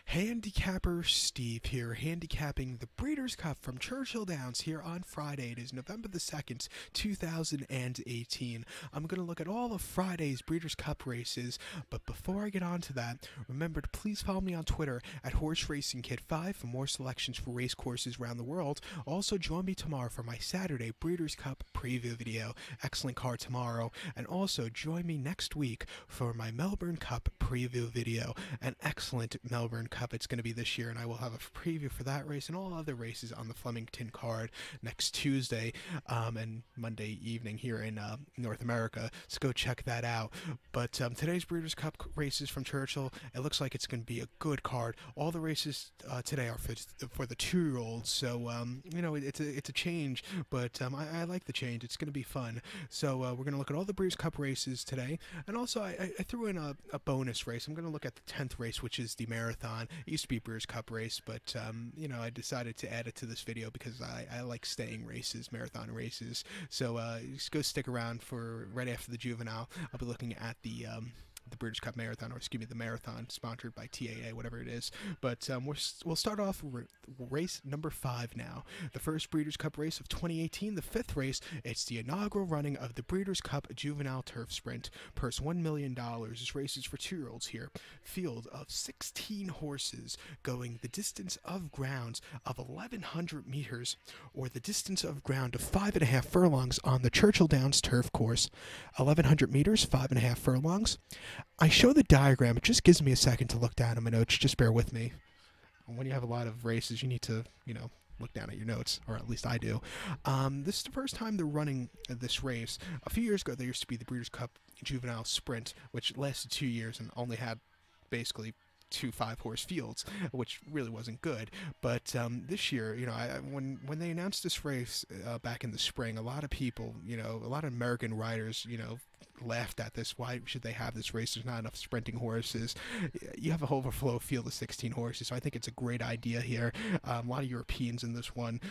Handicapper Steve here, handicapping the Breeders' Cup from Churchill Downs here on Friday. It is November the 2nd, 2018. I'm going to look at all of Friday's Breeders' Cup races, but before I get on to that, remember to please follow me on Twitter at HorseRacingKid5 for more selections for race courses around the world. Also, join me tomorrow for my Saturday Breeders' Cup preview video. Excellent card tomorrow. And also, join me next week for my Melbourne Cup preview video. An excellent Melbourne Cup it's going to be this year, and I will have a preview for that race and all other races on the Flemington card next Tuesday and Monday evening here in North America, so go check that out. But today's Breeders' Cup races from Churchill, it looks like it's going to be a good card. All the races today are for the 2-year-olds, so you know, it's a change, but I like the change. It's going to be fun. So we're going to look at all the Breeders' Cup races today, and also I threw in a bonus race. I'm going to look at the 10th race, which is the marathon. It used to be a Breeders' Cup race, but you know, I decided to add it to this video because I like staying races, marathon races. So just go stick around for right after the Juvenile. I'll be looking at the Breeders' Cup Marathon, or excuse me, the marathon sponsored by TAA, whatever it is. But we'll start off with race number 5 now. The first Breeders' Cup race of 2018, the 5th race. It's the inaugural running of the Breeders' Cup Juvenile Turf Sprint. Purse $1 million. This race is for 2-year-olds here. Field of 16 horses going the distance of grounds of 1,100 meters, or the distance of ground of 5.5 furlongs on the Churchill Downs turf course. 1,100 meters, 5.5 furlongs. I show the diagram. It just gives me a second to look down at my notes. Just bear with me. When you have a lot of races, you need to, you know, look down at your notes, or at least I do. This is the first time they're running this race. A few years ago, there used to be the Breeders' Cup Juvenile Sprint, which lasted 2 years and only had basically 2 5-horse fields, which really wasn't good. But this year, you know, when they announced this race back in the spring, a lot of people, you know, a lot of American riders, you know, laughed at this. Why should they have this race? There's not enough sprinting horses. You have a overflow field of 16 horses, so I think it's a great idea here. A lot of Europeans in this one,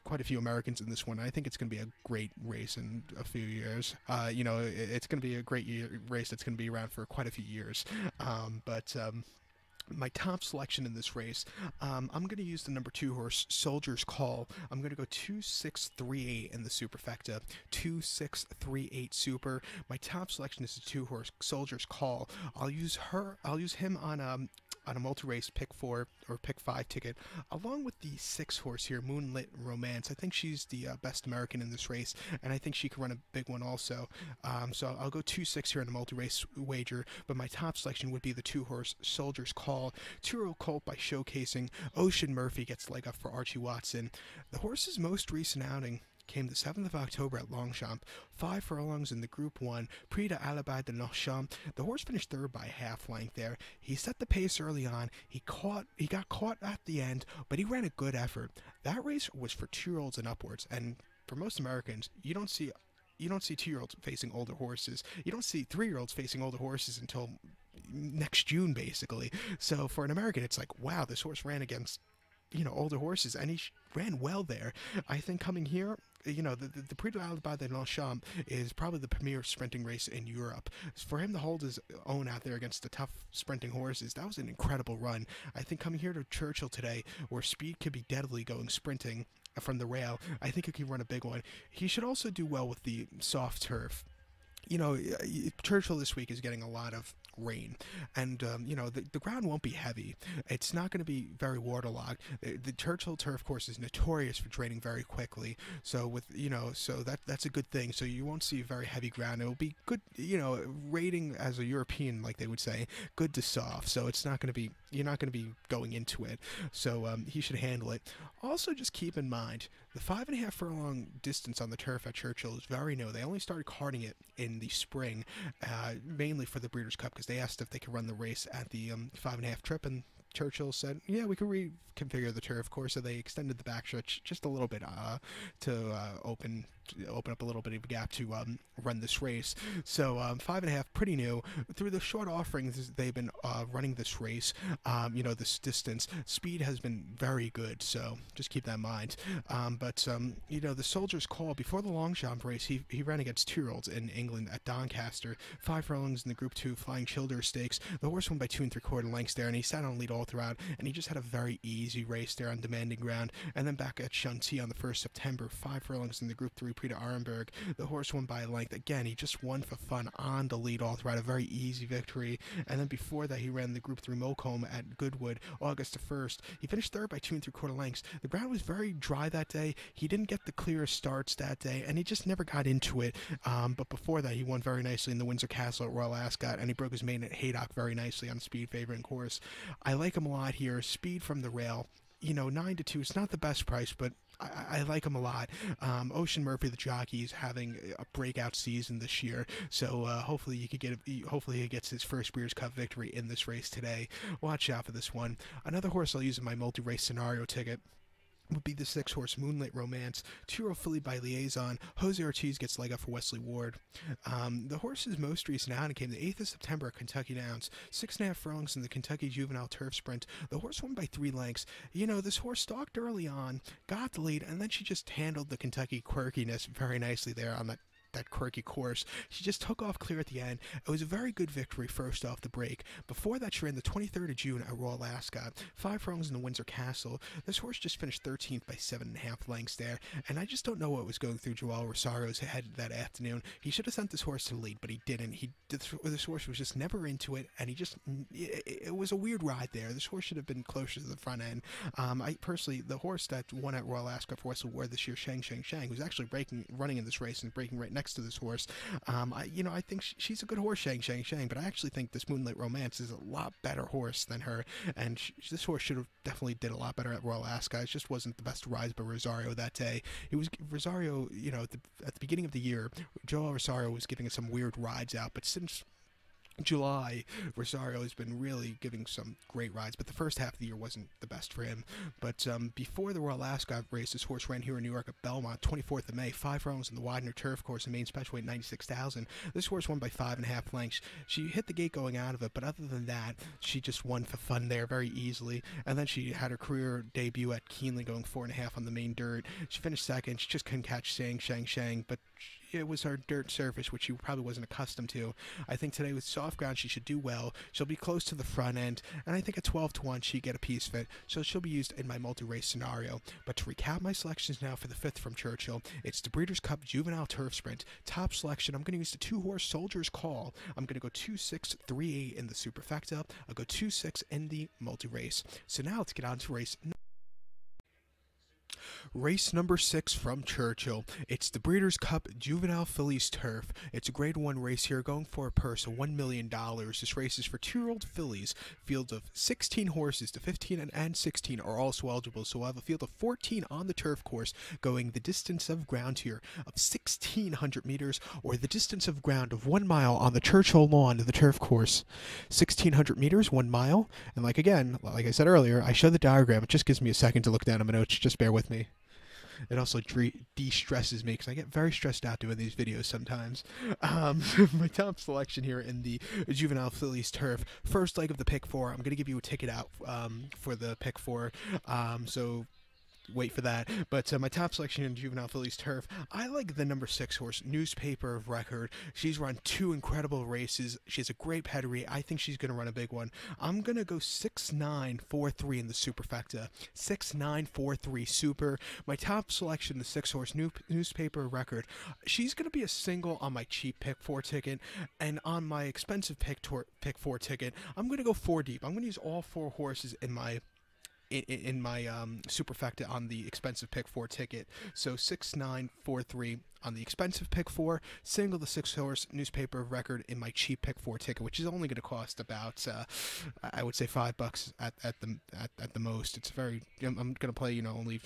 quite a few Americans in this one. I think it's going to be a great race in a few years. You know, it's going to be a great race that's going to be around for quite a few years. My top selection in this race, I'm going to use the number 2 horse, Soldier's Call. I'm going to go 2-6-3-8 in the superfecta. 2-6-3-8 super. My top selection is the 2 horse, Soldier's Call. I'll use him on a multi-race pick 4 or pick 5 ticket, along with the 6 horse here, Moonlit Romance. I think she's the best American in this race, and I think she can run a big one also. So I'll go 2-6 here in a multi-race wager, but my top selection would be the 2 horse, Soldier's Call. 2-year-old colt by showcasing. Ocean Murphy gets leg up for Archie Watson. The horse's most recent outing came the 7th of October at Longchamp. 5 furlongs in the Group 1, Prix de Alabay de Longchamp. The horse finished 3rd by half length there. He set the pace early on. He got caught at the end, but he ran a good effort. That race was for 2-year-olds and upwards, and for most Americans, you don't see 2-year-olds facing older horses. You don't see 3-year-olds facing older horses until next June, basically. So for an American, it's like, wow, this horse ran against, you know, older horses, and he ran well there. I think coming here, you know, the Prix de Alabay de Longchamp is probably the premier sprinting race in Europe. For him to hold his own out there against the tough sprinting horses, that was an incredible run. I think coming here to Churchill today, where speed could be deadly going sprinting from the rail, I think he could run a big one. He should also do well with the soft turf. You know, Churchill this week is getting a lot of rain, and you know, the ground won't be heavy. It's not going to be very waterlogged. The Churchill turf course is notorious for draining very quickly, so with, you know, so that's a good thing. So you won't see very heavy ground. It'll be good, you know, rating as a European, like they would say, good to soft. So it's not going to be, you're not going to be going into it. So he should handle it. Also, just keep in mind the 5.5 furlong distance on the turf at Churchill is very new. They only started karting it in the spring, mainly for the Breeders' Cup, because they asked if they could run the race at the 5.5 trip, and Churchill said, yeah, we could reconfigure the turf course, so they extended the backstretch just a little bit to open open up a little bit of a gap to run this race. So 5.5, pretty new. Through the short offerings, they've been running this race. This distance, speed has been very good. So just keep that in mind. The Soldier's Call before the long jump race, he ran against 2-year-olds in England at Doncaster. 5 furlongs in the Group 2 Flying Childer Stakes. The horse won by 2 3/4 lengths there, and he sat on lead all throughout, and he just had a very easy race there on demanding ground. And then back at Shanti on the 1st September, 5 furlongs in the Group 3 Prix d'Arenberg. The horse won by a length. Again, he just won for fun on the lead all throughout, a very easy victory. And then before that, he ran the Group 3 Molecomb at Goodwood, August the 1st. He finished 3rd by 2 3/4 lengths. The ground was very dry that day. He didn't get the clearest starts that day, and he just never got into it. But before that, he won very nicely in the Windsor Castle at Royal Ascot, and he broke his maiden at Haydock very nicely on speed favoring course. I like him a lot here. Speed from the rail. 9-2. It's not the best price, but I like him a lot. Ocean Murphy, the jockey, is having a breakout season this year, so hopefully he gets his first Breeders' Cup victory in this race today. Watch out for this one. Another horse I'll use in my multi-race scenario ticket would be the 6-horse Moonlit Romance, 2-year-old filly by Liaison. Jose Ortiz gets leg up for Wesley Ward. The horse's most recent outing came the 8th of September at Kentucky Downs. 6.5 furlongs in the Kentucky Juvenile Turf Sprint. The horse won by 3 lengths. This horse stalked early on, got the lead, and then she just handled the Kentucky quirkiness very nicely there on that quirky course. She just took off clear at the end. It was a very good victory first off the break. Before that, she ran the 23rd of June at Royal Ascot. 5 furlongs in the Windsor Castle. This horse just finished 13th by 7.5 lengths there, and I just don't know what was going through Joel Rosario's head that afternoon. He should have sent this horse to the lead, but he didn't. This horse was just never into it, and it was a weird ride there. This horse should have been closer to the front end. I personally, the horse that won at Royal Ascot for Wesley Ward this year, Shang, who's actually running in this race and breaking right next to this horse. I think she's a good horse, Shang, but I actually think this Moonlit Romance is a lot better horse than her, and this horse should have definitely did a lot better at Royal Ascot. It just wasn't the best rise by Rosario that day. It was Rosario, at the beginning of the year, Joel Rosario was giving us some weird rides out, but since July, Rosario has been really giving some great rides, but the first half of the year wasn't the best for him. But before the Royal Ascot race, this horse ran here in New York at Belmont, 24th of May, 5 furlongs in the Widener Turf Course, the main special weight 96,000. This horse won by 5.5 lengths. She hit the gate going out of it, but other than that, she just won for fun there very easily. And then she had her career debut at Keeneland going 4.5 on the main dirt. She finished 2nd. She just couldn't catch Shang, but it was her dirt surface, which she probably wasn't accustomed to. I think today with soft ground, she should do well. She'll be close to the front end, and I think at 12-1, she'd get a piece fit, so she'll be used in my multi-race scenario. But to recap my selections now for the 5th from Churchill, it's the Breeders' Cup Juvenile Turf Sprint. Top selection, I'm going to use the 2-horse Soldier's Call. I'm going to go 2-6-3-8 in the superfecta. I'll go 2-6 in the multi-race. So now let's get on to race number 6 from Churchill. It's the Breeders' Cup Juvenile Fillies Turf. It's a grade 1 race here, going for a purse of $1 million. This race is for 2-year-old fillies. Field of 16 horses, the 15 and 16 are also eligible, so we'll have a field of 14 on the turf course, going the distance of ground here of 1,600 meters, or the distance of ground of 1 mile on the Churchill lawn of the turf course. 1,600 meters, 1 mile, and like I said earlier, I show the diagram. It just gives me a second to look down at my notes. Just bear with me. It also de-stresses me because I get very stressed out doing these videos sometimes. My top selection here in the Juvenile Fillies Turf. First leg of the pick 4. I'm going to give you a ticket out for the pick 4. So wait for that. But my top selection in Juvenile Fillies Turf, I like the number 6 horse, Newspaper of Record. She's run 2 incredible races. She has a great pedigree. I think she's going to run a big one. I'm going to go 6-9-4-3 in the superfecta. 6-9-4-3 super. My top selection, the 6 horse, Newspaper of Record. She's going to be a single on my cheap pick 4 ticket, and on my expensive pick 4 ticket, I'm going to go 4 deep. I'm going to use all 4 horses in my superfecta on the expensive pick 4 ticket. So 6-9-4-3 on the expensive pick 4, single the 6 horse Newspaper of Record in my cheap pick 4 ticket, which is only going to cost about I would say $5 at the most. It's very, I'm going to play only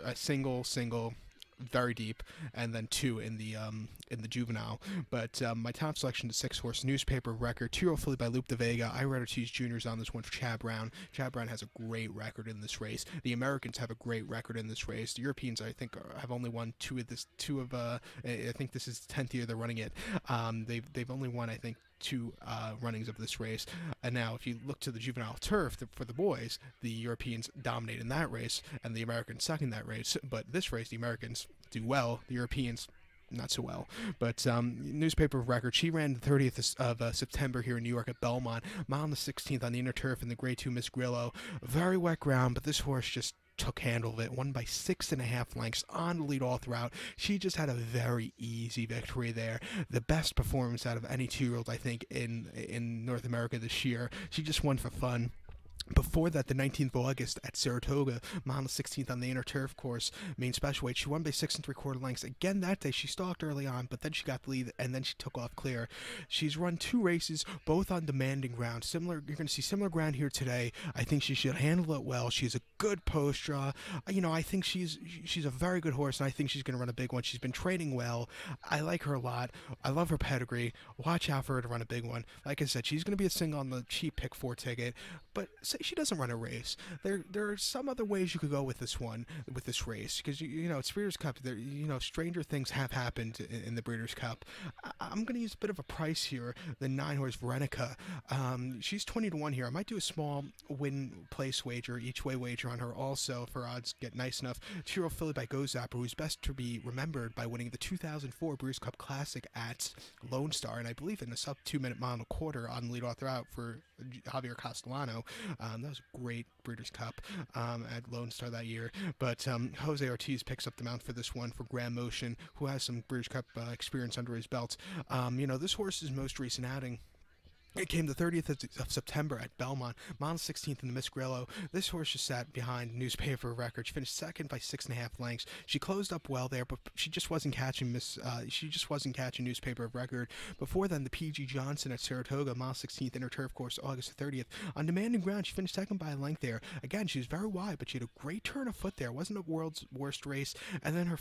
a single very deep, and then 2 in the Juvenile. But my top selection is 6-horse Newspaper Record, 2-year-old filly by Loop de Vega. I rather choose juniors on this one for Chad Brown. Chad Brown has a great record in this race. The Americans have a great record in this race. The Europeans, I think, have only won I think this is the 10th year they're running it. They've only won, I think, 2 runnings of this race. And now, if you look to the juvenile turf for the boys, the Europeans dominate in that race, and the Americans suck in that race. But this race, the Americans do well. The Europeans not so well. But Newspaper Record, she ran the 30th of September here in New York at Belmont, mile on the 16th on the inner turf in the Grade 2 Miss Grillo. Very wet ground, but this horse just took handle of it, won by 6.5 lengths on the lead all throughout. She just had a very easy victory there. The best performance out of any 2-year-old, I think, in North America this year. She just won for fun. Before that, the 19th of August at Saratoga, mile 16th on the inner turf course, main special weight, she won by 6 3/4 lengths. Again that day, she stalked early on, but then she got the lead, and then she took off clear. She's run 2 races, both on demanding ground. You're going to see similar ground here today. I think she should handle it well. She's a good post draw. I think she's a very good horse, and I think she's going to run a big one. She's been training well. I like her a lot. I love her pedigree. Watch out for her to run a big one. Like I said, she's going to be a single on the cheap pick 4 ticket, but say she doesn't run a race. There are some other ways you could go with this race, because it's Breeders' Cup. Stranger things have happened in the Breeders' Cup. I'm going to use a bit of a price here. The 9-horse Veronica. She's 20-1 here. I might do a small win place wager, each way wager on her also, if her odds get nice enough. 2-year-old filly by Go Zapper, who's best to be remembered by winning the 2004 Breeders' Cup Classic at Lone Star, and I believe in a sub 2-minute mile and a quarter on the lead all throughout for Javier Castellano. That was a great Breeders' Cup at Lone Star that year. But Jose Ortiz picks up the mount for this one for Grand Motion, who has some Breeders' Cup experience under his belt. This horse's most recent outing, it came the 30th of September at Belmont, mile 16th in the Miss Grillo. This horse just sat behind Newspaper Record. She finished second by 6.5 lengths. She closed up well there, but she just wasn't catching Newspaper Record. Before then, the P.G. Johnson at Saratoga, mile 16th inner turf course, August 30th. On demanding ground, she finished second by a length there. Again, she was very wide, but she had a great turn of foot there. It wasn't a world's worst race. And then her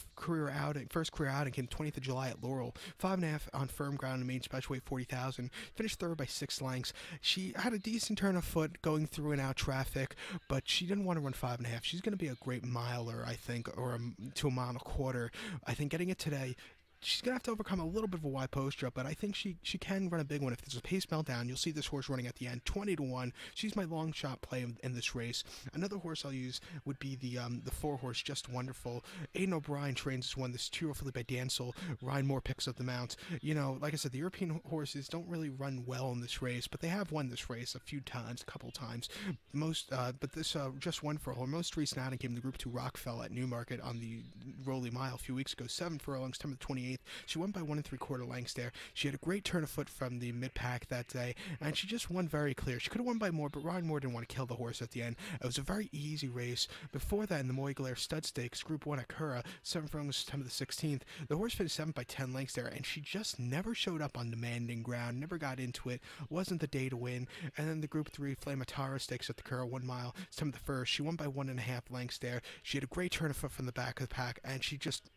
first career outing came 20th of July at Laurel. 5.5 on firm ground in main special weight 40,000. Finished third by 6 lengths. She had a decent turn of foot going through and out traffic, but she didn't want to run 5.5. She's going to be a great miler, I think, or to a mile and a quarter. I think getting it today, she's going to have to overcome a little bit of a wide post up, but I think she can run a big one. If there's a pace meltdown, you'll see this horse running at the end, 20-1. She's my long shot play in this race. Another horse I'll use would be the 4-horse Just Wonderful. Aidan O'Brien trains this one. This 2-year-old filly by Dancel. Ryan Moore picks up the mount. Like I said, the European horses don't really run well in this race, but they have won this race a couple times. But this Just Wonderful, her most recent outing came the Group 2 Rockfell at Newmarket on the Rolly Mile a few weeks ago. 7 furlongs, September 28th. She won by 1 3/4 lengths there. She had a great turn of foot from the mid-pack that day, and she just won very clear. She could have won by more, but Ryan Moore didn't want to kill the horse at the end. It was a very easy race. Before that, in the Moyglare Stud Stakes, Group 1 at Curra, 7 furlongs, September the 16th, the horse finished 7 by 10 lengths there, and she just never showed up on demanding ground, never got into it, wasn't the day to win. And then the Group 3 Flamatara Stakes at the Curra, 1 mile, September the 1st, she won by 1.5 lengths there. She had a great turn of foot from the back of the pack, and she just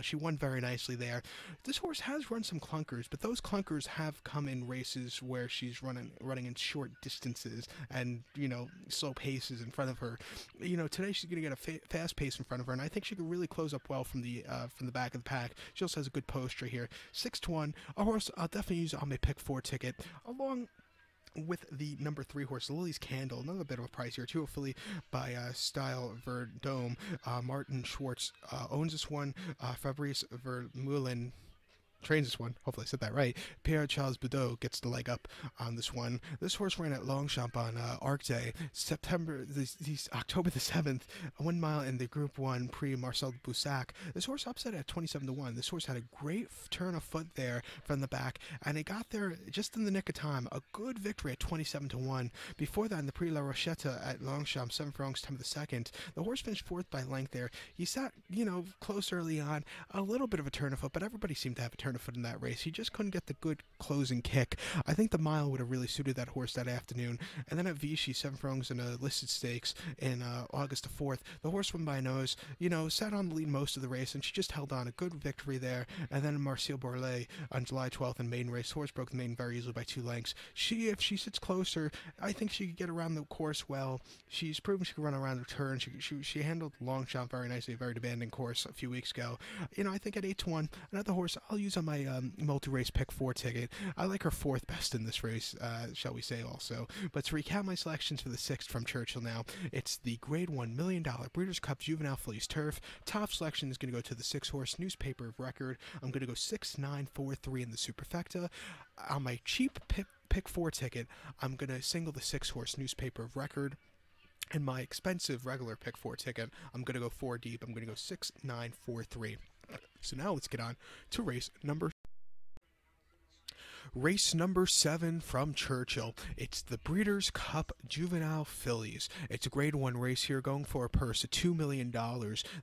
she won very nicely there. This horse has run some clunkers, but those clunkers have come in races where she's running in short distances and, slow paces in front of her. Today she's going to get a fast pace in front of her, and I think she could really close up well from the back of the pack. She also has a good posture here. 6-1, a horse I'll definitely use on my pick 4 ticket, along with the number 3 horse, Lily's Candle. Another bit of a price here, 2-year-old filly by Style Verdome. Martin Schwartz owns this one. Fabrice Vermeulen trains this one. Hopefully I said that right. Pierre Charles Boudot gets the leg up on this one. This horse ran at Longchamp on Arc Day, October the 7th, 1 mile in the Group 1 Prix Marcel Boussac. This horse upset at 27-1. This horse had a great turn of foot there from the back, and it got there just in the nick of time. A good victory at 27-1. Before that, in the Prix La Rochette at Longchamp, 7 furlongs, September the 2nd, the horse finished 4th by length there. He sat, close early on, a little bit of a turn of foot, but everybody seemed to have a turn turn of foot in that race. He just couldn't get the good closing kick. I think the mile would have really suited that horse that afternoon. And then at Vichy, 7 furlongs in a listed stakes in August the 4th, the horse won by a nose, sat on the lead most of the race, and she just held on. A good victory there. And then Marcel Borlée on July 12th in maiden race. The horse broke the maiden very easily by 2 lengths. If she sits closer, I think she could get around the course well. She's proven she can run around the turn. She handled long shot very nicely, a very demanding course a few weeks ago. I think at 8-1, another horse I'll use on my multi-race pick 4 ticket. I like her 4th best in this race, shall we say also. But to recap my selections for the 6th from Churchill now, it's the Grade 1 $1 Million Breeders' Cup Juvenile Fillies Turf. Top selection is going to go to the 6-horse Newspaper of Record. I'm going to go 6, 9, 4, 3 in the superfecta. On my cheap pick 4 ticket, I'm going to single the 6-horse Newspaper of Record. And my expensive regular pick 4 ticket, I'm going to go 4 deep. I'm going to go 6, 9, 4, 3. So now let's get on to race number 7 from Churchill. It's the Breeders' Cup Juvenile Fillies. It's a Grade 1 race here, going for a purse of $2 million.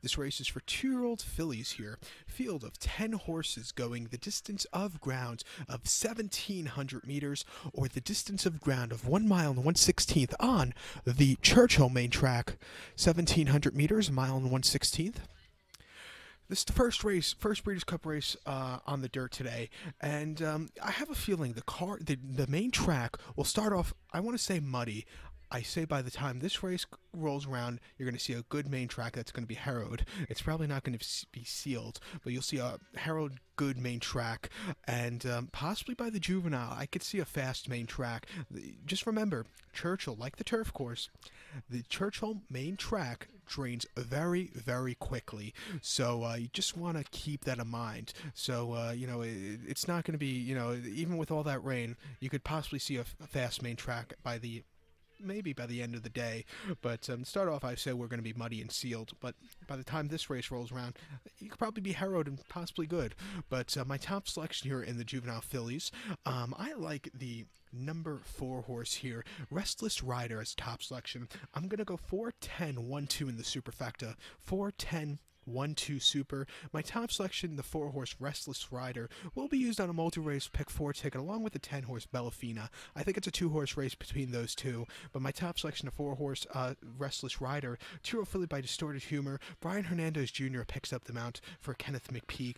This race is for 2-year-old fillies here. Field of 10 horses going the distance of ground of 1,700 meters, or the distance of ground of 1 mile and 1/16th on the Churchill main track. 1,700 meters, a mile and 1/16th. This is the first Breeders' Cup race on the dirt today, and I have a feeling the main track will start off, I want to say, muddy. I say by the time this race rolls around, you're going to see a good main track that's going to be harrowed. It's probably not going to be sealed, but you'll see a harrowed, good main track, and possibly by the Juvenile, I could see a fast main track. Just remember, Churchill, like the turf course, the Churchill main track drains very, very quickly, so you just want to keep that in mind. So it's not going to be, even with all that rain, you could possibly see a fast main track maybe by the end of the day. But start off, I say we're going to be muddy and sealed, but by the time this race rolls around, you could probably be harrowed and possibly good. But my top selection here in the Juvenile Fillies, I like the number 4 horse here, Restless Rider, as top selection. I'm going to go 4, 10, 1, 2 in the superfecta. 4, 10, 1-2 super. My top selection, the 4-horse Restless Rider, will be used on a multi-race pick 4 ticket along with the 10-horse Bellafina. I think it's a 2-horse race between those two, but my top selection, the 4-horse Restless Rider, 2-year-old filly by Distorted Humor. Brian Hernandez Jr. picks up the mount for Kenneth McPeak.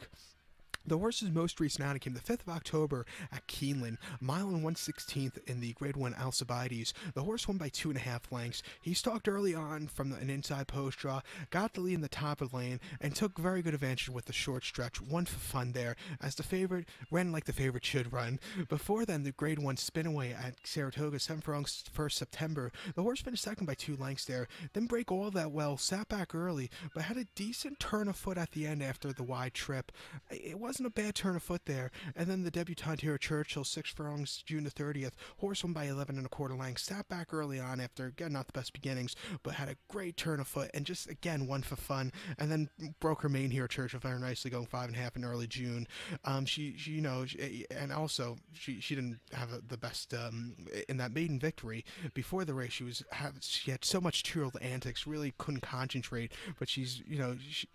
The horse's most recent outing came the 5th of October at Keeneland, mile and 1/16th in the Grade 1 Alcibiades. The horse won by 2.5 lengths. He stalked early on from an inside post draw, got the lead in the top of the lane, and took very good advantage with the short stretch. One for fun there, as the favorite ran like the favorite should run. Before then, the Grade 1 Spinaway at Saratoga, 7 furlongs, 1st September. The horse finished second by 2 lengths there. Didn't break all that well, sat back early, but had a decent turn of foot at the end after the wide trip. It wasn't a bad turn of foot there. And then the debutante here at Churchill, 6 furlongs, June the 30th. Horse won by 11 1/4 lengths. Sat back early on after, again, not the best beginnings, but had a great turn of foot and just, again, one for fun. And then broke her main here at Churchill very nicely, going 5.5 in early June. She and also she didn't have the best in that maiden victory. Before the race, she had so much 2-year-old antics, really couldn't concentrate. But she's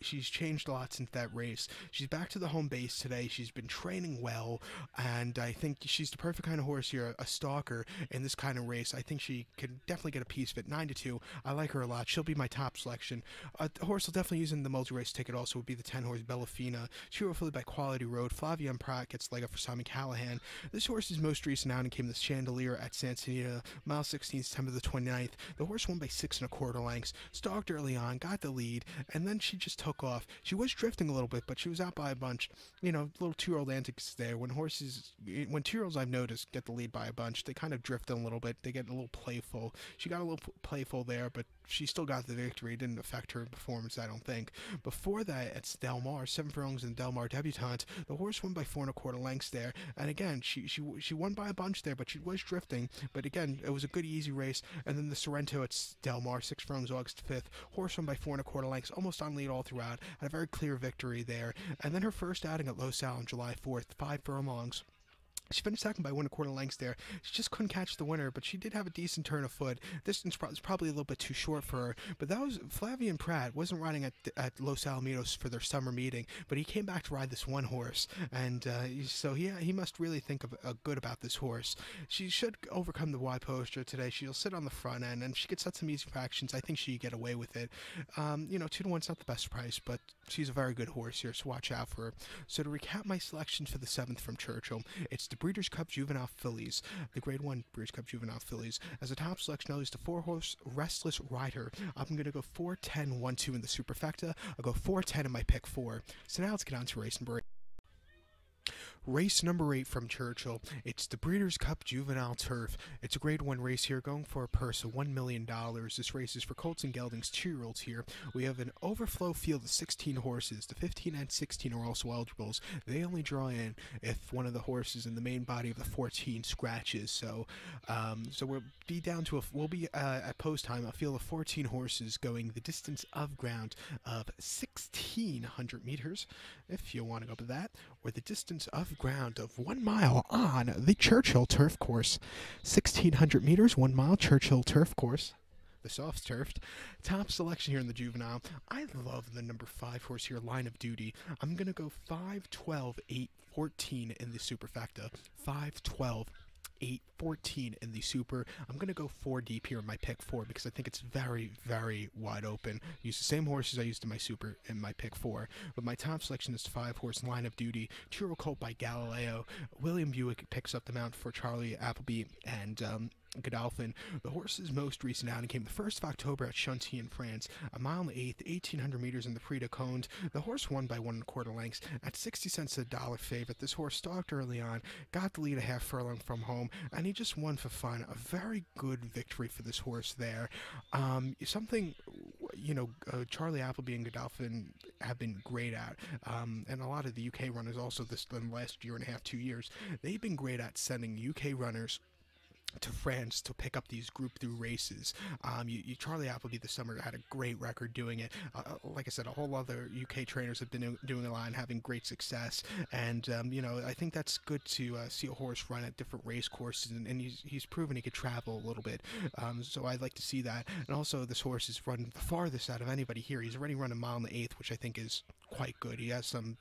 changed a lot since that race. She's back to the home base today. She's been training well, and I think she's the perfect kind of horse here, a stalker in this kind of race. I think she could definitely get a piece of it. 9-2. I like her a lot. She'll be my top selection. The horse will definitely use in the multi-race ticket also would be the 10-horse Bellafina. She will filly by Quality Road. Flavia Pratt gets leg up for Simon Callahan. This horse's most recent outing came the Chandelier at Santanita, mile 16, September the 29th. The horse won by 6 1/4 lengths. Stalked early on, got the lead, and then she just took off. She was drifting a little bit, but she was out by a bunch. Little 2-year-old antics there. When 2-year-olds, I've noticed, get the lead by a bunch, they kind of drift a little bit. They get a little playful. She got a little playful there, but she still got the victory. It didn't affect her performance, I don't think. Before that, it's Del Mar, 7 furlongs in Del Mar debutante. The horse won by 4 1/4 lengths there, and again, she won by a bunch there, but she was drifting. But again, it was a good, easy race. And then the Sorrento at Del Mar, 6 furlongs, August 5th. Horse won by 4 1/4 lengths, almost on lead all throughout. Had a very clear victory there. And then her first outing at Los Al on July 4th, 5 furlongs. She finished second by 1 1/4 lengths there. She just couldn't catch the winner, but she did have a decent turn of foot. Distance was probably a little bit too short for her, but that was Flavian Pratt wasn't riding at Los Alamitos for their summer meeting, but he came back to ride this one horse, and so he must really think good about this horse. She should overcome the Y poster today. She'll sit on the front end, and if she could set some easy fractions, I think she could get away with it. 2-to-1's not the best price, but she's a very good horse here, so watch out for her. So to recap my selections for the 7th from Churchill, it's the Breeders' Cup Juvenile Fillies, the Grade 1 Breeders' Cup Juvenile Fillies. As a top selection, I'll use the 4-horse Restless Rider. I'm going to go 4, 10, 1, 2 in the superfecta. I'll go 4, 10 in my pick 4. So now let's get on to race number 8. Race number 8 from Churchill. It's the Breeders' Cup Juvenile Turf. It's a Grade 1 race here, going for a purse of $1 million. This race is for colts and geldings, 2-year-olds here. We have an overflow field of 16 horses. The 15 and 16 are also eligibles. They only draw in if one of the horses in the main body of the 14 scratches. So we'll be at post time a field of 14 horses going the distance of ground of 1,600 meters, if you want to go with that, or the distance of ground of 1 mile on the Churchill turf course. 1,600 meters, 1 mile Churchill turf course. The soft turfed. Top selection here in the juvenile. I love the number 5 horse here, Line of Duty. I'm going to go 5, 12, 8, 14 in the superfecta. 5, 12, 8, 14 in the super. I'm going to go 4 deep here in my pick 4 because I think it's very, very wide open. Use the same horses I used in my super in my pick 4. But my top selection is 5-horse Line of Duty, 2-year-old colt by Galileo. William Buick picks up the mount for Charlie Appleby and Godolphin. The horse's most recent outing came the 1st of October at Chantilly in France, a mile and 1/8, 1,800 meters in the Prix de Conde. The horse won by 1 1/4 lengths at 60 cents a dollar favorite. This horse stalked early on, got the lead a half furlong from home, and he just won for fun. A very good victory for this horse there. Charlie Appleby and Godolphin have been great at, and a lot of the UK runners also in the last year and a half, 2 years, they've been great at sending UK runners to France to pick up these group through races. Charlie Appleby this summer had a great record doing it. Like I said, a whole other UK trainers have been doing a lot and having great success. And I think that's good to see a horse run at different race courses, and he's proven he could travel a little bit. So I'd like to see that. And also, this horse has run the farthest out of anybody here. He's already run a mile and 1/8, which I think is quite good. He has some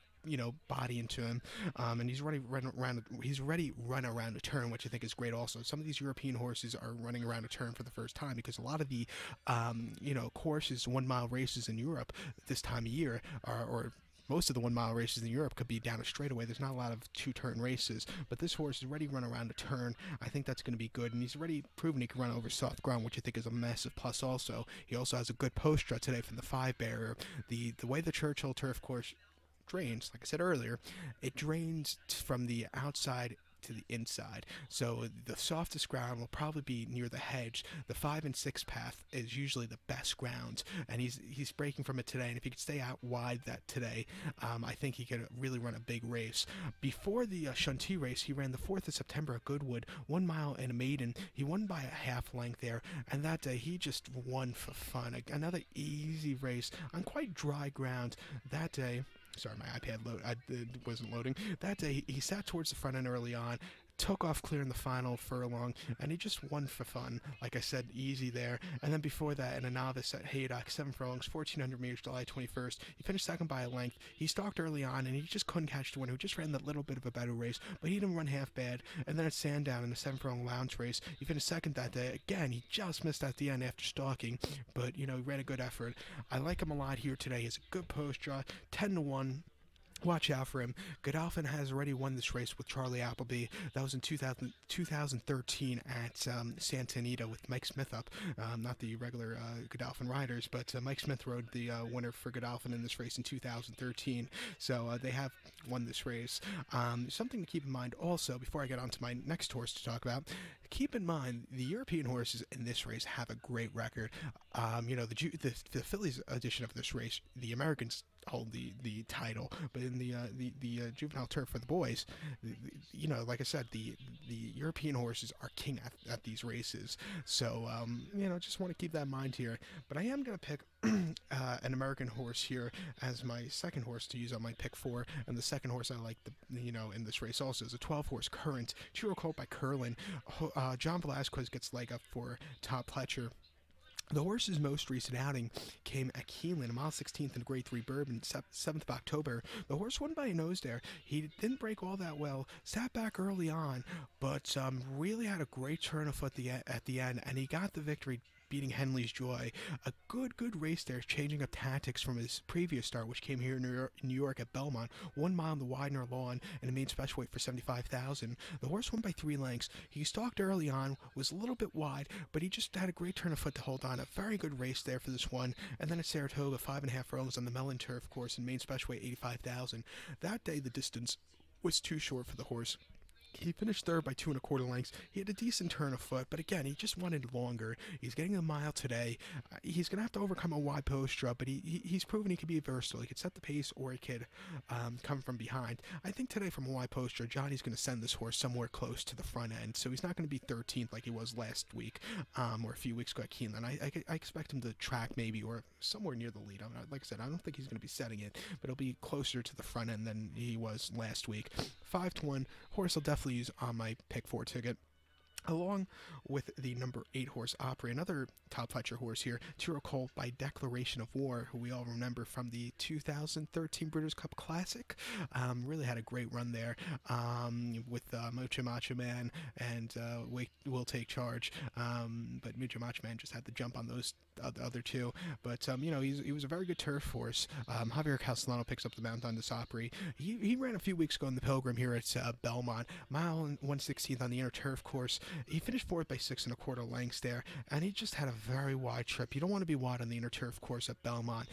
body into him, and he's already run around a turn, which I think is great. Also, some of these European horses are running around a turn for the first time because a lot of the courses, 1 mile races in Europe this time of year or most of the 1 mile races in Europe could be down a straightaway. There's not a lot of 2-turn races, but this horse has already run around a turn. I think that's going to be good, and he's already proven he can run over soft ground, which I think is a massive plus. Also, he also has a good post strut today from the 5-barrier. The way the Churchill turf course drains, like I said earlier, it drains from the outside to the inside. So the softest ground will probably be near the hedge. The 5 and 6 path is usually the best ground, and he's breaking from it today. And if he could stay out wide today, I think he could really run a big race. Before the Chantilly race, he ran the 4th of September at Goodwood, 1 mile and a maiden. He won by a half length there, and that day he just won for fun. Another easy race on quite dry ground that day. Sorry, my iPad wasn't loading. That day, he sat towards the front end early on, took off clear in the final furlong, and he just won for fun. Like I said, easy there. And then before that, in a novice at Haydock, 7 furlongs, 1,400 meters, July 21st. He finished second by a length. He stalked early on, and he just couldn't catch the winner. He just ran that little bit of a better race, but he didn't run half bad. And then at Sandown in the 7 furlong lounge race, he finished second that day. Again, he just missed at the end after stalking, but, he ran a good effort. I like him a lot here today. He has a good post draw, 10-1. Watch out for him. Godolphin has already won this race with Charlie Appleby. That was in 2013 at Santa Anita with Mike Smith up. Not the regular Godolphin riders, but Mike Smith rode the winner for Godolphin in this race in 2013. So they have won this race. Something to keep in mind also, before I get on to my next horse to talk about, keep in mind the European horses in this race have a great record. The Phillies edition of this race, the Americans hold the title, but in the Juvenile turf for the boys, like I said, the European horses are king at these races. So just want to keep that in mind here. But I am gonna pick an American horse here as my second horse to use on my pick four, and the second horse I like in this race also is a 12-horse Current, 2-year-old colt by Curlin. John Velasquez gets leg up for Todd Pletcher. The horse's most recent outing came at Keeneland, a mile 16th in Grade 3 Bourbon, 7th of October. The horse won by a nose there. He didn't break all that well, sat back early on, but really had a great turn of foot at the end, and he got the victory, beating Henley's Joy. A good race there, changing up tactics from his previous start, which came here in New York at Belmont. 1 mile on the Widener lawn and a main special weight for $75,000. The horse won by 3 lengths. He stalked early on, was a little bit wide, but he just had a great turn of foot to hold on. A very good race there for this one. And then at Saratoga, 5.5 furlongs on the Mellon Turf course and main special weight $85,000. That day the distance was too short for the horse. He finished third by 2.25 lengths. He had a decent turn of foot, but again, he just wanted longer. He's getting a mile today. He's going to have to overcome a wide post drop, but he's proven he could be versatile. He could set the pace, or he could come from behind. I think today from a wide post drop, Johnny's going to send this horse somewhere close to the front end, so he's not going to be 13th like he was last week or a few weeks ago at Keeneland. I expect him to track maybe or somewhere near the lead. Like I said, I don't think he's going to be setting it, but he'll be closer to the front end than he was last week. 5-1 horse I'll definitely use on my pick 4 ticket, along with the number 8 horse Opry, another Todd Pletcher horse here, 2-year-old colt by Declaration of War, who we all remember from the 2013 Breeders' Cup Classic. Really had a great run there with Mocha Macho Man and Will Take Charge. But Mocha Macho Man just had to jump on those other two. But he was a very good turf horse. Javier Castellano picks up the mount on this Opry. He ran a few weeks ago in the Pilgrim here at Belmont, mile 1/16th on the inner turf course. He finished fourth by 6.25 lengths there, and he just had a very wide trip. You don't want to be wide on the inner turf course at Belmont.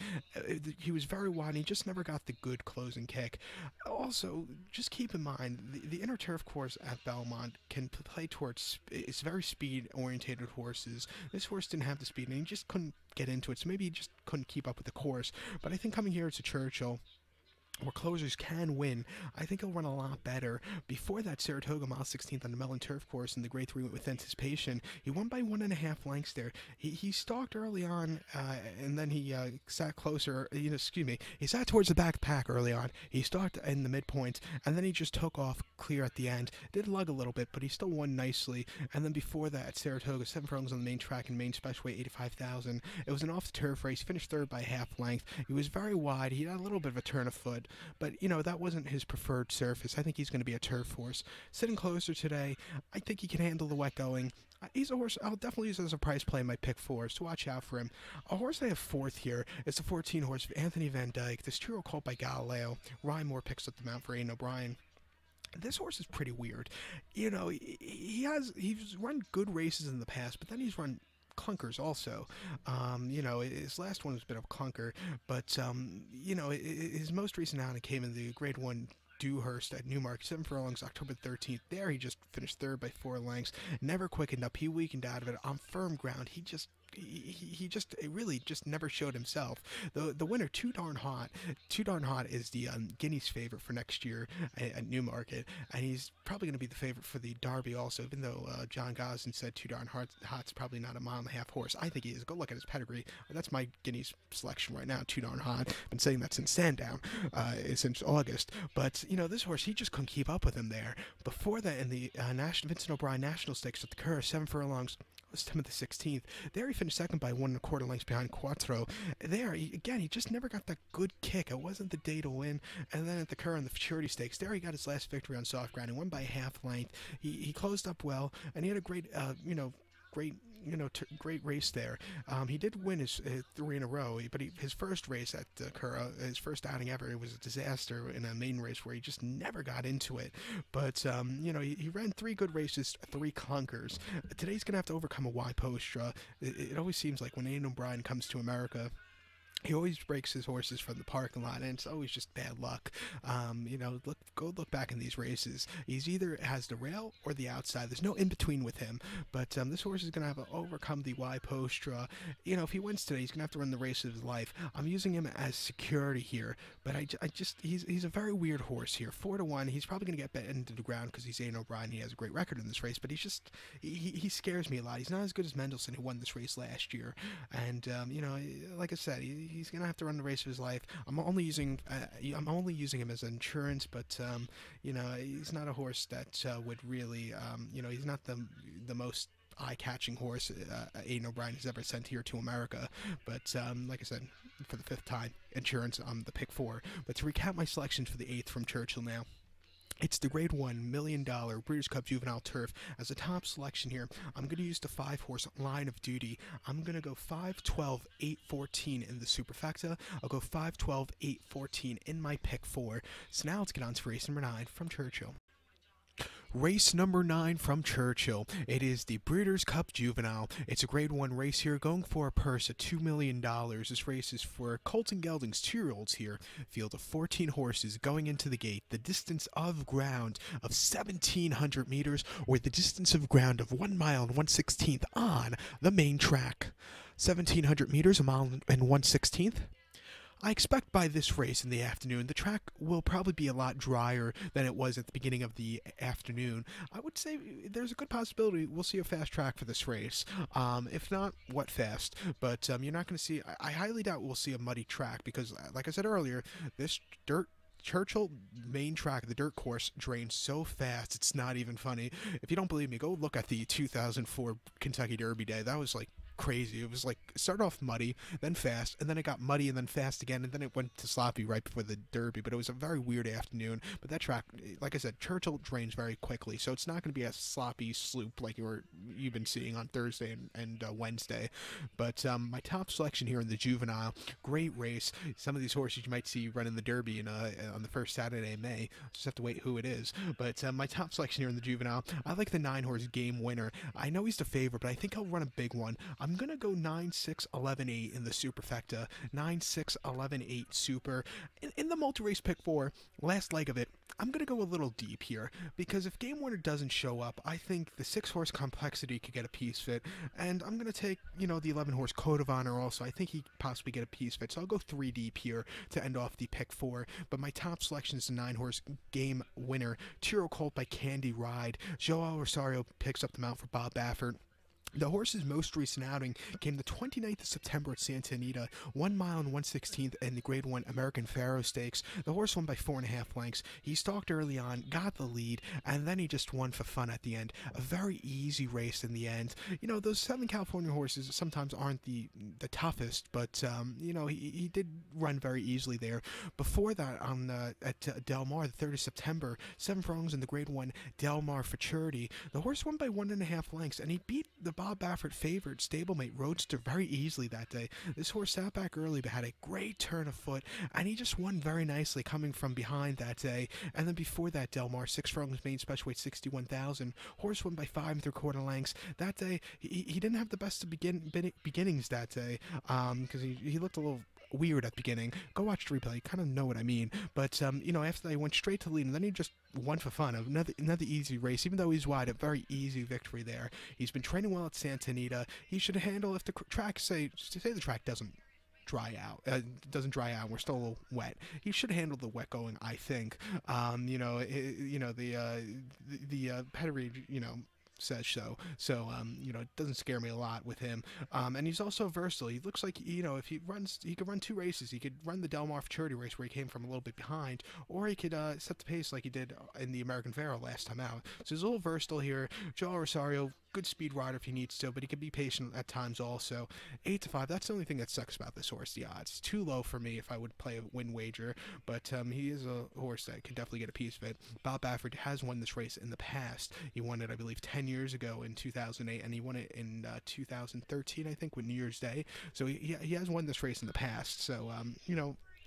He was very wide, and he just never got the good closing kick. Also, just keep in mind, the inner turf course at Belmont can play towards, it's very speed-orientated horses. This horse didn't have the speed, and he just couldn't get into it, so maybe he just couldn't keep up with the course. But I think coming here to Churchill, where closers can win, I think he'll run a lot better. Before that, Saratoga, mile 16th on the Mellon Turf course in the Grade 3 with Anticipation, he won by 1.5 lengths there. He stalked early on, and then he sat closer, he sat towards the back pack early on. He stalked in the midpoint, and then he just took off clear at the end. Did lug a little bit, but he still won nicely. And then before that, Saratoga, 7 furlongs on the main track and main special weight, $85,000. It was an off-the-turf race. Finished third by half length. He was very wide. He had a little bit of a turn of foot, but that wasn't his preferred surface. I think he's going to be a turf horse. Sitting closer today, I think he can handle the wet going. He's a horse I'll definitely use as a price play in my pick 4, so watch out for him. A horse I have 4th here is the 14 horse Anthony Van Dyke. This 2-year-old colt by Galileo. Ryan Moore picks up the mount for Aidan O'Brien. This horse is pretty weird. He's run good races in the past, but then he's run clunkers also. His last one was a bit of a clunker, but his most recent outing came in the Grade 1 Dewhurst at Newmarket, 7 furlongs, October 13th. There he just finished third by 4 lengths. Never quickened up. He weakened out of it on firm ground. He really just never showed himself. The winner, Too Darn Hot. Too Darn Hot is the Guinea's favorite for next year at Newmarket, and he's probably going to be the favorite for the Derby also, even though John Gosden said Too Darn Hot's probably not a 1.5 mile horse. I think he is. Go look at his pedigree. That's my Guinea's selection right now, Too Darn Hot. I've been saying that since Sandown, since August. But, this horse, he just couldn't keep up with him there. Before that, in the Vincent O'Brien National Stakes at the Curragh, 7 furlongs, September the 16th. There he finished second by 1.25 lengths behind Quattro. There, he just never got that good kick. It wasn't the day to win. And then at the Curragh in the Futurity Stakes, there he got his last victory on soft ground. He won by half length. He closed up well, and he had a great, great race there. He did win his 3 in a row, but his first race at Curragh, his first outing ever, it was a disaster in a main race where he just never got into it. But, he ran 3 good races, 3 clunkers. Today he's going to have to overcome a wide post draw. It always seems like when Aidan O'Brien comes to America, He always breaks his horses from the parking lot, and it's always just bad luck. Go look back in these races. He's either has the rail or the outside. There's no in between with him. But this horse is gonna have to overcome the Y postra. If he wins today, he's gonna have to run the race of his life. I'm using him as security here, but I just he's a very weird horse here. 4-1. He's probably gonna get bet into the ground because he's Aiden O'Brien. He has a great record in this race, but he scares me a lot. He's not as good as Mendelssohn, who won this race last year. And like I said, he's gonna have to run the race of his life. I'm only using him as insurance, but he's not a horse that would really he's not the most eye-catching horse Aiden O'Brien has ever sent here to America. But like I said, for the fifth time, insurance on the pick 4. But to recap my selections for the 8th from Churchill now. It's the Grade 1 $1 million Breeders' Cup Juvenile Turf. As a top selection here, I'm going to use the 5-horse Line of Duty. I'm going to go 5, 12, 8, 14 in the superfecta. I'll go 5, 12, 8, 14 in my pick 4. So now let's get on to race number 9 from Churchill. Race number 9 from Churchill. It is the Breeders' Cup Juvenile. It's a Grade 1 race here, going for a purse of $2 million. This race is for Colton Gelding's 2-year-olds here. Field of 14 horses going into the gate. The distance of ground of 1,700 meters, or the distance of ground of 1 mile and 1/16 on the main track. 1,700 meters, 1 mile and 1/16. I expect by this race in the afternoon, the track will probably be a lot drier than it was at the beginning of the afternoon. I would say there's a good possibility we'll see a fast track for this race. If not, what fast? But you're not going to see, I highly doubt we'll see a muddy track because, like I said earlier, this Churchill main track, the dirt course, drains so fast it's not even funny. If you don't believe me, go look at the 2004 Kentucky Derby Day. That was like crazy. It was like, it started off muddy, then fast, and then it got muddy and then fast again, and then it went to sloppy right before the Derby. But it was a very weird afternoon. But that track, like I said, Churchill drains very quickly, so it's not going to be a sloppy sloop like you've been seeing on Thursday and Wednesday. But my top selection here in the Juvenile, great race. Some of these horses you might see running the Derby on the first Saturday in May. Just have to wait who it is. But my top selection here in the Juvenile, I like the 9-horse Game Winner. I know he's the favorite, but I think he'll run a big one. I'm going to go 9, 6, 11, 8 in the superfecta. 9, 6, 11, 8 super. In the multi-race pick 4, last leg of it, I'm going to go a little deep here, because if Game Winner doesn't show up, I think the 6-horse Complexity could get a piece fit, and I'm going to take, the 11-horse Code of Honor also. I think he could possibly get a piece fit, so I'll go 3 deep here to end off the pick 4, but my top selection is the 9-horse Game Winner. 2-year-old colt by Candy Ride. Joao Rosario picks up the mount for Bob Baffert. The horse's most recent outing came the 29th of September at Santa Anita, 1 mile and 1/16 in the Grade 1 American Pharaoh Stakes. The horse won by 4.5 lengths. He stalked early on, got the lead, and then he just won for fun at the end. A very easy race in the end. Those Southern California horses sometimes aren't the toughest, but, he did run very easily there. Before that, at Del Mar, the 3rd of September, 7 furlongs in the Grade 1 Del Mar Futurity. The horse won by 1.5 lengths, and he beat the Bob Baffert favored stablemate Roadster very easily that day. This horse sat back early but had a great turn of foot, and he just won very nicely coming from behind that day. And then before that, Del Mar, 6 furlongs, main special weight 61,000. Horse won by 5 3/4 lengths. That day, he didn't have the best of beginnings that day, because he looked a little weird at the beginning. Go watch the replay, you kind of know what I mean. But after that, he went straight to the lead, and then he just won for fun. Another easy race, even though he's wide. A very easy victory there. He's been training well at Santa Anita. He should handle, if the track say the track doesn't dry out, we're still a little wet, he should handle the wet going, I think. The pedigree, says so. So, it doesn't scare me a lot with him. And he's also versatile. He looks like, if he could run 2 races. He could run the Del Mar Futurity race where he came from a little bit behind, or he could set the pace like he did in the American Pharaoh last time out. So he's a little versatile here. Joao Rosario, good speed rider if he needs to, but he can be patient at times also. 8-5, that's the only thing that sucks about this horse, the odds. Too low for me if I would play a win wager, but he is a horse that can definitely get a piece of it. Bob Baffert has won this race in the past. He won it, I believe, 10 years ago in 2008, and he won it in 2013, I think, with New Year's Day. So he has won this race in the past. So,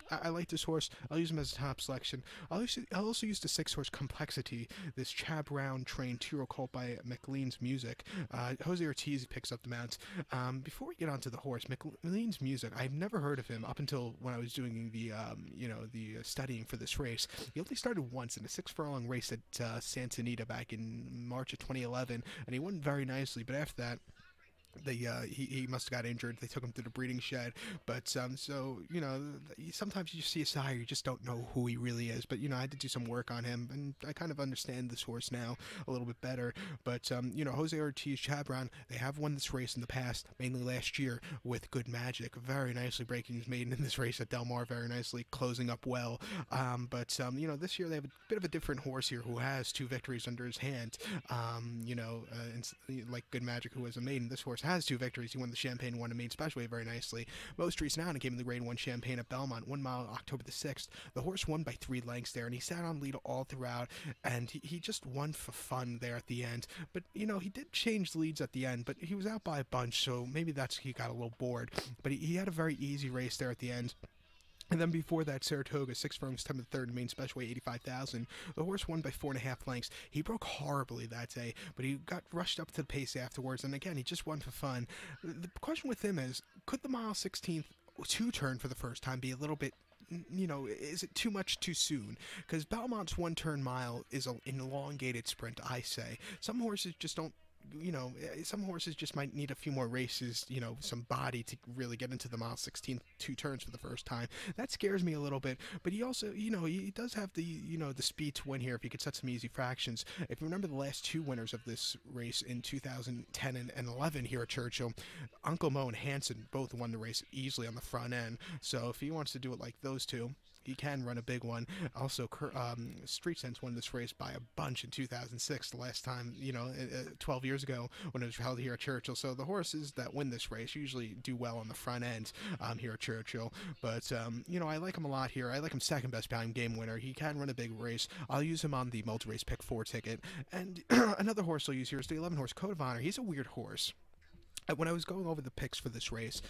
I like this horse. I'll use him as a top selection. I'll also use the 6-horse Complexity, this Chad Brown trained 2-year-old colt by McLean's Music. Jose Ortiz picks up the mount. Before we get onto the horse, McLean's Music, I've never heard of him up until when I was doing the studying for this race. He only started once in a 6-furlong race at Santa Anita back in March of 2011, and he won very nicely. But after that, he must have got injured. They took him to the breeding shed. But so sometimes you see a sire, you just don't know who he really is. But I had to do some work on him, and I kind of understand this horse now a little bit better. But Jose Ortiz, Chad Brown, they have won this race in the past, mainly last year with Good Magic, very nicely breaking his maiden in this race at Del Mar, very nicely closing up well. But this year they have a bit of a different horse here who has 2 victories under his hand. Like Good Magic, who has a maiden, this horse has 2 victories. He won the Champagne, won a main special weight very nicely. Most recent out and came in the Grade 1 Champagne at Belmont, 1 mile October the 6th. The horse won by 3 lengths there, and he sat on lead all throughout, and he just won for fun there at the end. But he did change leads at the end, but he was out by a bunch, so maybe he got a little bored. But he had a very easy race there at the end. And then before that, Saratoga, 6 furlongs, 10 to the 3rd, main special weight, 85,000. The horse won by 4.5 lengths. He broke horribly that day, but he got rushed up to the pace afterwards. And again, he just won for fun. The question with him is, could the mile 16th 2-turn for the first time be a little bit, is it too much too soon? Because Belmont's 1-turn mile is an elongated sprint, I say. Some horses just don't. Some horses just might need a few more races, some body to really get into the mile 16 2 turns for the first time. That scares me a little bit, but he also, he does have the, the speed to win here if he could set some easy fractions. If you remember the last 2 winners of this race in 2010 and 11 here at Churchill, Uncle Mo and Hanson both won the race easily on the front end. So if he wants to do it like those two, he can run a big one. Also, Street Sense won this race by a bunch in 2006, the last time, 12 years ago when it was held here at Churchill. So the horses that win this race usually do well on the front end here at Churchill. But, I like him a lot here. I like him second best value game winner. He can run a big race. I'll use him on the multi-race pick 4 ticket. And another horse I'll use here is the 11-horse Code of Honor. He's a weird horse. When I was going over the picks for this race,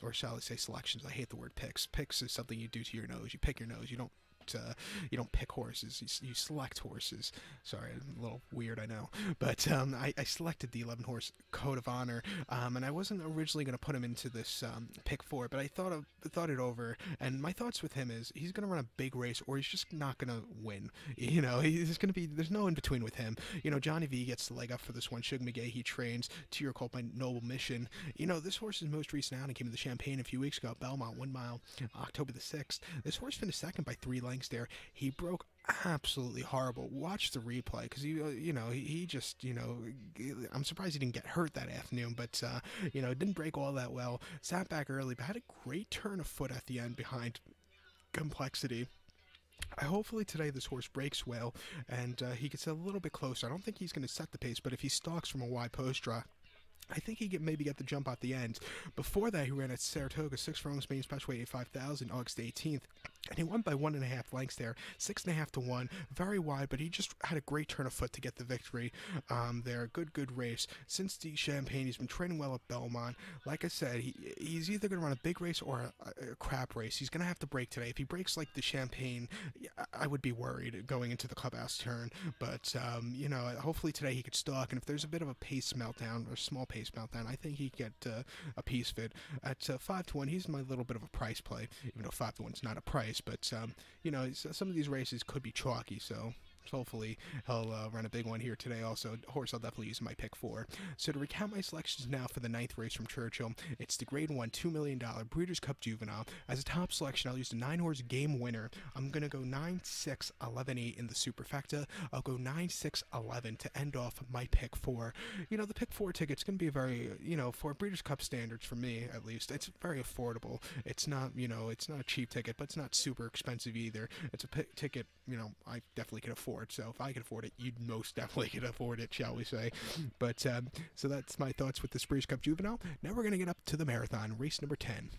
or shall I say selections, I hate the word picks. Picks is something you do to your nose. You pick your nose. You don't pick horses. You select horses. Sorry, a little weird, I know. But I selected the 11-horse Code of Honor, and I wasn't originally going to put him into this pick 4, but I thought it over, and my thoughts with him is he's going to run a big race, or he's just not going to win. There's no in between with him. Johnny V gets the leg up for this one. Shug McGay, he trains 2-year colt by Noble Mission. This horse's most recent outing came in the Champagne a few weeks ago at Belmont, 1 mile, October the 6th. This horse finished second by 3 lengths there. He broke absolutely horrible. Watch the replay, because he just, I'm surprised he didn't get hurt that afternoon, but didn't break all that well. Sat back early, but had a great turn of foot at the end behind Complexity. Hopefully today this horse breaks well, and he gets a little bit closer. I don't think he's going to set the pace, but if he stalks from a wide post draw, I think he could maybe get the jump at the end. Before that, he ran at Saratoga, 6 furlongs, main special weight, 85,000, August 18th. And he won by 1.5 lengths there, 6.5 to 1, very wide, but he just had a great turn of foot to get the victory there. Good race. Since the Champagne, he's been training well at Belmont. Like I said, he's either going to run a big race or a crap race. He's going to have to break today. If he breaks like the Champagne, I would be worried going into the clubhouse turn. But, hopefully today he could stalk, and if there's a bit of a pace meltdown, or small pace meltdown, I think he could get a piece of it. At 5 to 1, he's my little bit of a price play, even though 5 to 1 is not a price. But, some of these races could be chalky, so hopefully he'll run a big one here today. Also, horse I'll definitely use in my pick 4. So to recount my selections now for the 9th race from Churchill, it's the Grade 1 $2 million Breeders' Cup Juvenile. As a top selection, I'll use the 9-horse Game Winner. I'm going to go 9, 6, 11, 8 in the superfecta. I'll go 9, 6, 11 to end off my pick 4. The pick 4 ticket's going to be very, for Breeders' Cup standards, for me at least, it's very affordable. It's not, it's not a cheap ticket, but it's not super expensive either. It's a ticket, I definitely can afford. So if I can afford it, you'd most definitely can afford it, shall we say. But so that's my thoughts with the Breeders' Cup Juvenile. Now we're going to get up to the marathon, race number 10.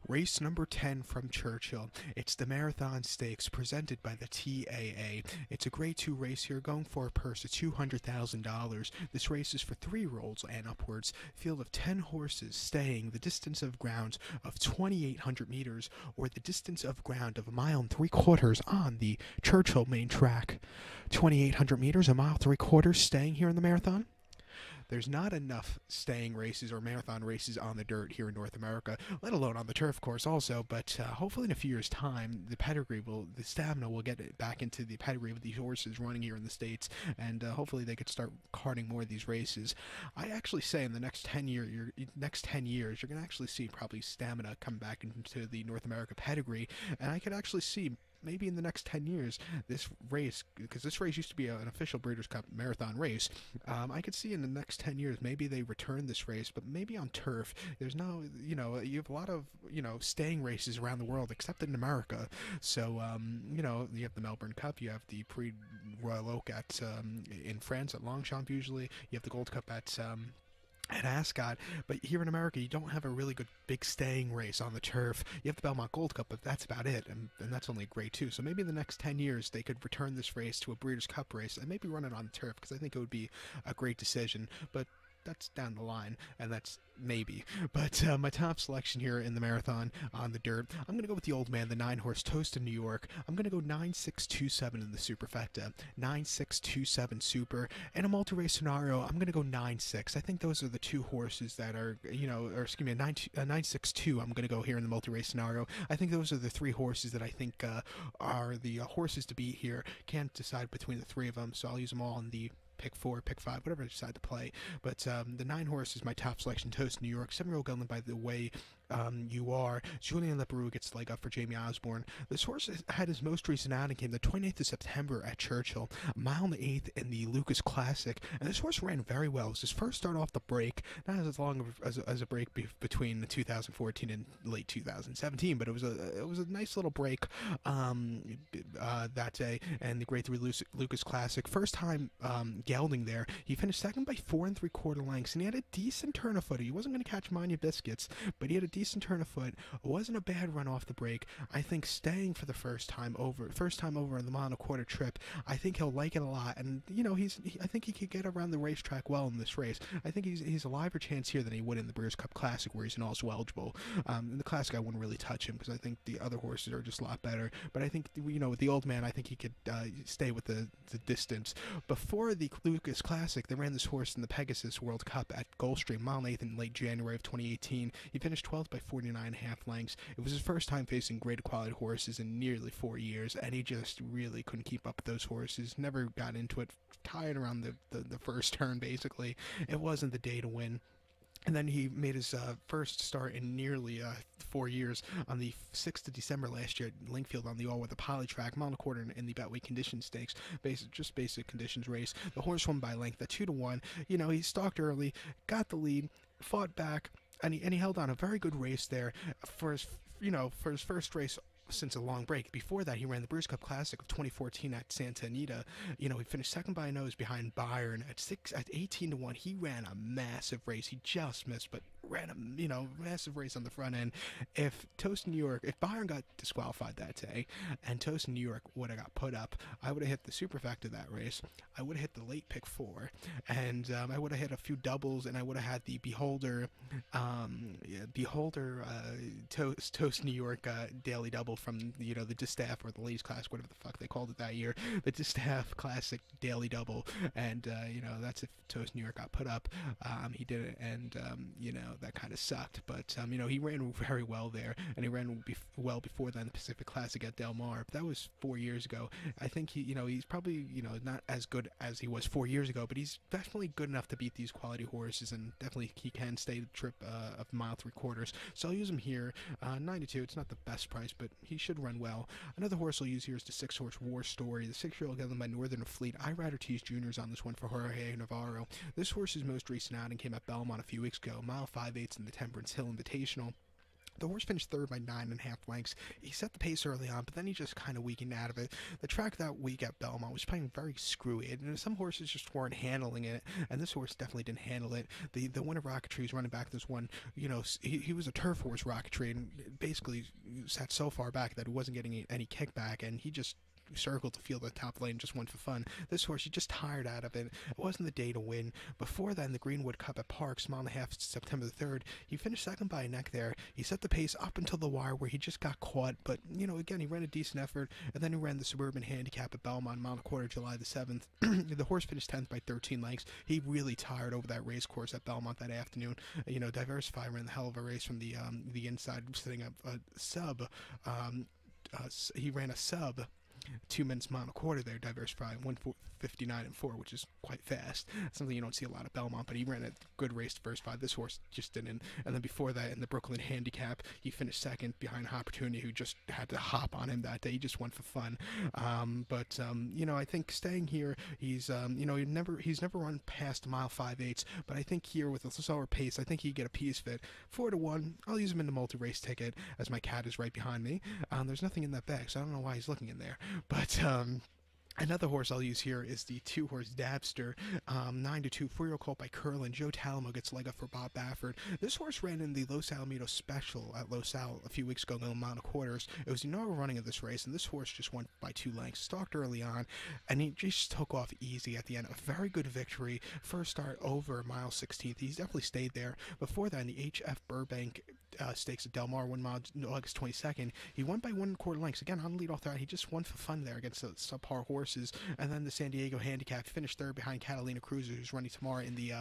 Race number 10 from Churchill. It's the Marathon Stakes presented by the TAA. It's a Grade 2 race here going for a purse of $200,000. This race is for 3-year-olds and upwards. Field of 10 horses staying the distance of ground of 2,800 meters or the distance of ground of 1.75 miles on the Churchill main track. 2,800 meters, 1.75 miles staying here in the marathon. There's not enough staying races or marathon races on the dirt here in North America, let alone on the turf course also, but hopefully in a few years' time, the stamina will get it back into the pedigree of these horses running here in the States, and hopefully they could start carting more of these races. I actually say in the next 10 years, you're going to actually see probably stamina come back into the North America pedigree, and I could actually see maybe in the next 10 years, this race, because this race used to be an official Breeders' Cup marathon race, I could see in the next 10 years, maybe they return this race, but maybe on turf. There's no, you have a lot of, staying races around the world, except in America. So, you have the Melbourne Cup, you have the Prix Royal Oak in France at Longchamp usually, you have the Gold Cup at Ascot, but here in America you don't have a really good big staying race on the turf. You have the Belmont Gold Cup, but that's about it, and that's only Grade 2. So maybe in the next 10 years they could return this race to a Breeders' Cup race and maybe run it on turf, because I think it would be a great decision, but that's down the line, and that's maybe. But my top selection here in the marathon on the dirt, I'm going to go with the old man, the 9-horse Toast in New York. I'm going to go 9-6-2-7 in the superfecta, 9-6-2-7 super. In a multi-race scenario, I'm going to go 9-6. I think those are the two horses that are, 9-6-2 I'm going to go here in the multi-race scenario. I think those are the 3 horses that I think are the horses to beat here. Can't decide between the 3 of them, so I'll use them all in the pick 4, pick 5, whatever I decide to play. But the 9-horse is my top selection. Toast New York, 7-year-old gelding by the way you are. Julian Leperoux gets the leg up for Jamie Osborne. This horse had his most recent outing came the 28th of September at Churchill, a mile and 1/8 in the Lucas Classic, and this horse ran very well. It was his first start off the break, not as long as a break between 2014 and late 2017, but it was a nice little break that day, and the Grade 3 Lucas Classic. First time gelding there. He finished second by 4 3/4 lengths, and he had a decent turn of foot. He wasn't going to catch Mania Biscuits, but he had a decent turn of foot. It wasn't a bad run off the break. I think staying for the first time over in the 1.25 mile trip, I think he'll like it a lot, and I think he could get around the racetrack well in this race. I think he's a liver chance here than he would in the Breeders' Cup Classic, where he's also eligible. In the Classic, I wouldn't really touch him because I think the other horses are just a lot better. But I think with the old man, I think he could stay with the distance. Before the Lucas Classic, they ran this horse in the Pegasus World Cup at Gulfstream, mile and 1/8 in late January of 2018. He finished 12th by 49.5 lengths. It was his first time facing great quality horses in nearly 4 years, and he just really couldn't keep up with those horses. Never got into it, tired around the first turn, basically. It wasn't the day to win. And then he made his first start in nearly 4 years on the 6th of December last year at Linkfield on the all-weather poly track, 1.25 miles in the Betway Condition Stakes, just basic conditions race. The horse won by length at 2-1. He stalked early, got the lead, fought back, and he held on a very good race there for his first race since a long break. Before that, he ran the Breeders' Cup Classic of 2014 at Santa Anita. He finished second by a nose behind Byron at 18-1. He ran a massive race. He just missed, but ran a massive race on the front end. If Byron got disqualified that day, and Toast in New York would have got put up, I would have hit the superfecta that race. I would have hit the late pick 4, and I would have hit a few doubles, and I would have had the Beholder Toast New York daily double from the Distaff or the Ladies Classic, whatever the fuck they called it that year, the Distaff Classic daily double, and that's if Toast New York got put up. He did it, and that kind of sucked, but he ran very well there, and he ran well before then the Pacific Classic at Del Mar. But that was 4 years ago. I think he's probably not as good as he was 4 years ago, but he's definitely good enough to beat these quality horses, and definitely he can stay the trip of 1.75 miles. So I'll use him here. 92. It's not the best price, but he should run well. Another horse I'll use here is the 6-horse War Story, the 6-year-old gelding by Northern Fleet. I Rider Tease Jr.'s on this one for Jorge Navarro. This horse's most recent outing came at Belmont a few weeks ago, mile 5/8 in the Temperance Hill Invitational. The horse finished third by 9.5 lengths. He set the pace early on, but then he just kind of weakened out of it. The track that week at Belmont was playing very screwy, and some horses just weren't handling it, and this horse definitely didn't handle it. The winner Rocketry was running back this one. He was a turf horse Rocketry, and basically sat so far back that he wasn't getting any kickback, and he just circled the field at the top lane, just went for fun. This horse, he just tired out of it. It wasn't the day to win. Before then, the Greenwood Cup at Parks, mile and a half, September the 3rd, he finished second by a neck there. He set the pace up until the wire where he just got caught, but, again, he ran a decent effort, and then he ran the Suburban Handicap at Belmont, mile and a quarter, July the 7th. The horse finished 10th by 13 lengths. He really tired over that race course at Belmont that afternoon. Diversify ran the hell of a race from the inside, setting up a sub. He ran a sub 2 minutes mile and a quarter there, Diversify, 1:59 and 4, which is quite fast. Something you don't see a lot of Belmont, but he ran a good race, Diversify. This horse just didn't. And then before that, in the Brooklyn Handicap, he finished second behind Opportunity, who just had to hop on him that day. He just went for fun. I think staying here, he's never run past mile 5/8, but I think here with a slower pace, I think he'd get a piece fit. 4-1. I'll use him in the multi-race ticket, as my cat is right behind me. There's nothing in that bag, so I don't know why he's looking in there. But another horse I'll use here is the 2-horse Dabster, 9-2, 4-year-old colt by Curlin. Joe Talamo gets leg up for Bob Baffert. This horse ran in the Los Alamitos Special at Los Al a few weeks ago, in the mile and quarters. It was the inaugural running of this race, and this horse just went by 2 lengths. Stalked early on, and he just took off easy at the end. A very good victory. First start over mile 16th. He's definitely stayed there. Before that, in the H.F. Burbank Stakes at Del Mar, 1 mile, August 22nd, he won by 1.25 lengths. Again, on the leadoff there, he just won for fun there against the subpar horses. And then the San Diego Handicap finished third behind Catalina Cruiser, who's running tomorrow in the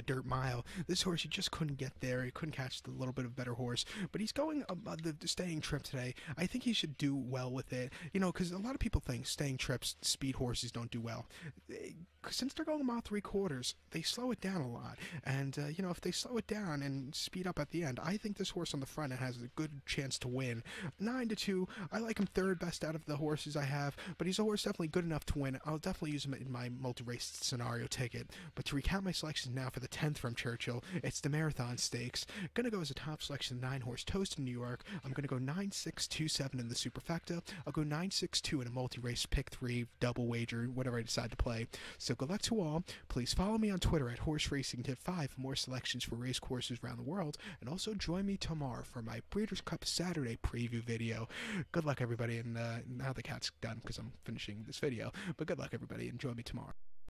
dirt mile. This horse, he just couldn't get there. He couldn't catch the little bit of better horse, but he's going the staying trip today. I think he should do well with it, because a lot of people think staying trips, speed horses don't do well. Since they're going mile 3/4, they slow it down a lot, and if they slow it down and speed up at the end, I think this horse on the front end has a good chance to win. 9-2, I like him third best out of the horses I have, but he's a horse definitely good enough to win. I'll definitely use him in my multi-race scenario ticket. But to recount my selections now for the 10th from Churchill, it's the Marathon Stakes. Gonna go as a top selection, 9-horse Toast in New York. I'm gonna go 9-6-2-7 in the superfecta. I'll go 9-6-2 in a multi-race pick 3 double wager, whatever I decide to play. So good luck to all. Please follow me on Twitter at HorseRacingTip5 for more selections for race courses around the world, and also join me tomorrow for my Breeders' Cup Saturday preview video. Good luck, everybody, and now the cat's done because I'm finishing this video. But good luck, everybody, and join me tomorrow.